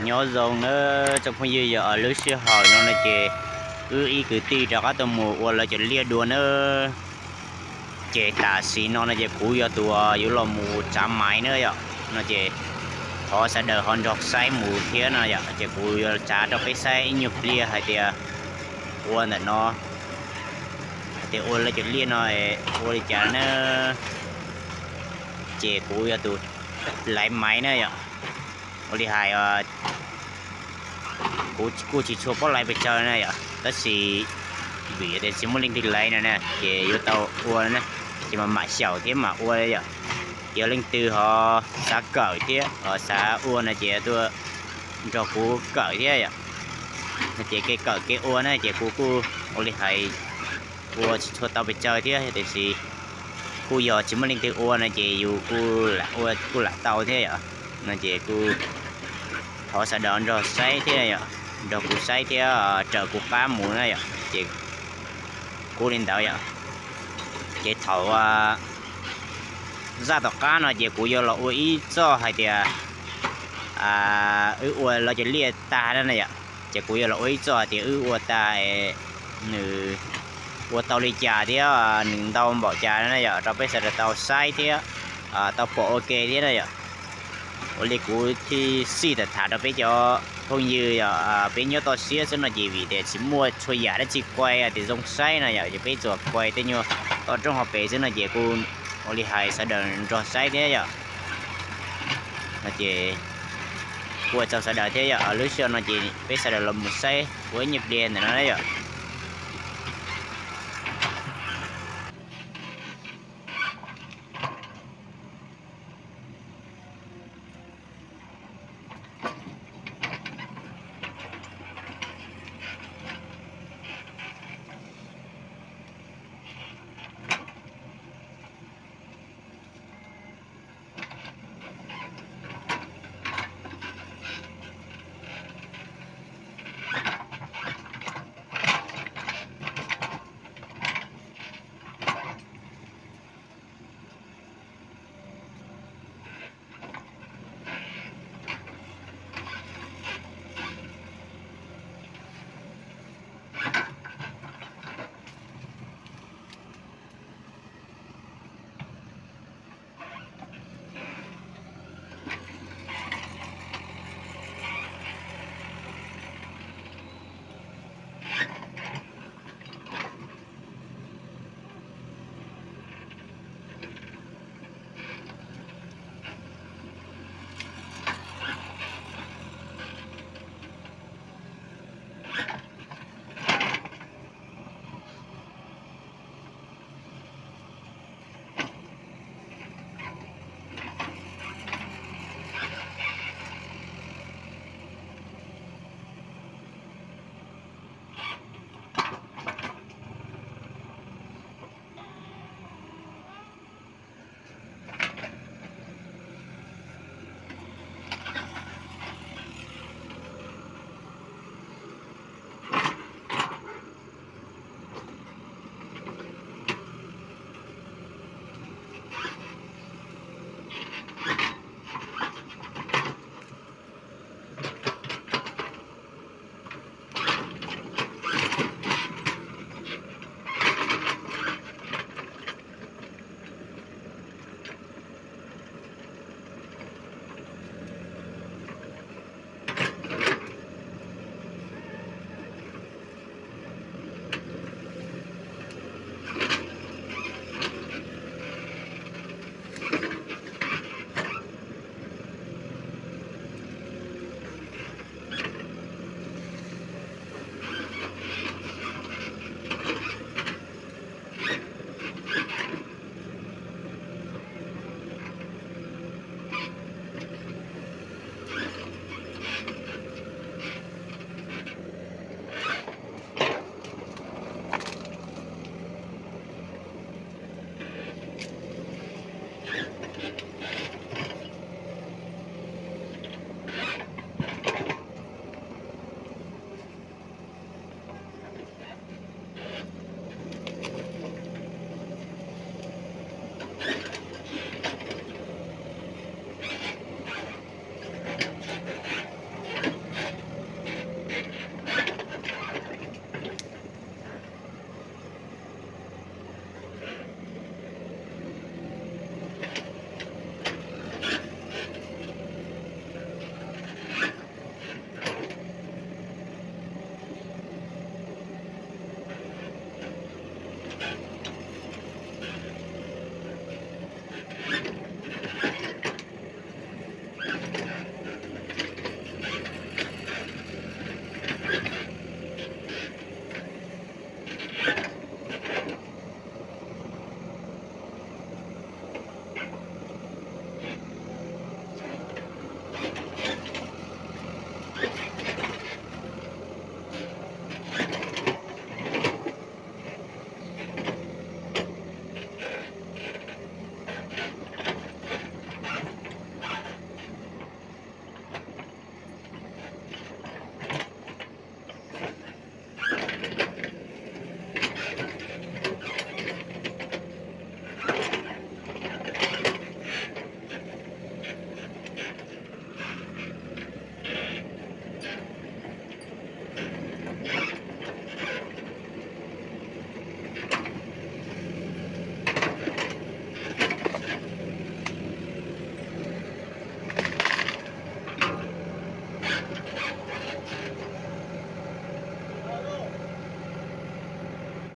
nhỏ dòng nó trong phong dư giờ ở lưới xe hỏi nó là chè cứ ý cứ ti cho các tôm mù hoặc là chè lia đua nó chè tà xí nó là chè cú giờ tụi yếu là mù chạm máy nữa vậy nó chè họ sẽ đợi hòn đọc say mù kia nó vậy chè cú giờ trả cho cái say nhiều lia hay thì uốn là nó thì uốn là chè lia nó uốn trả nó chè cú giờ tụi lấy máy nữa vậy uốn hai cô chỉ chua có lại bây giờ này ạ, đó là vì để chỉ muốn linh tinh lấy này nè, chỉ yêu tàu uo này, chỉ mà mãi xẻo thế mà uo đấy ạ, giờ linh từ họ xả cởi thế, họ xả uo này chỉ tôi cho cô cởi thế ạ, chỉ cái cởi cái uo này chỉ cô oli hay uo chỉ cho tàu bây giờ thế thì cô giờ chỉ muốn linh từ uo này chỉ yêu cô là tàu thế ạ, này chỉ cô họ sẽ đón rồi xây thế này ạ, rồi cô xây thế chờ cô cá mù này ạ, chị cô lên đảo ạ, chị thầu ra tàu cá nó chị cô vô là uy cho hay thì uy là chị lia ta đó này ạ, chị cô vô là uy cho thì uy ta nữ uy tàu lia trà thế nừng tàu bỏ trà đó này ạ, rồi bây giờ là tàu xây thế tàu bộ ok thế này ạ. Oli cú thì xí thật thà đó bây giờ không như bây giờ tôi xí cho nó gì vì để chỉ mua chơi giả để chỉ quay thì dùng sai này giờ bây giờ quay thế nhưng ở trong học về cho nó gì cú Oli hay sẽ đợi cho sai thế giờ nó chỉ của cháu sẽ đợi thế giờ ở lưới xưa nó chỉ bây giờ là một sai với nhịp đèn này nó đấy giờ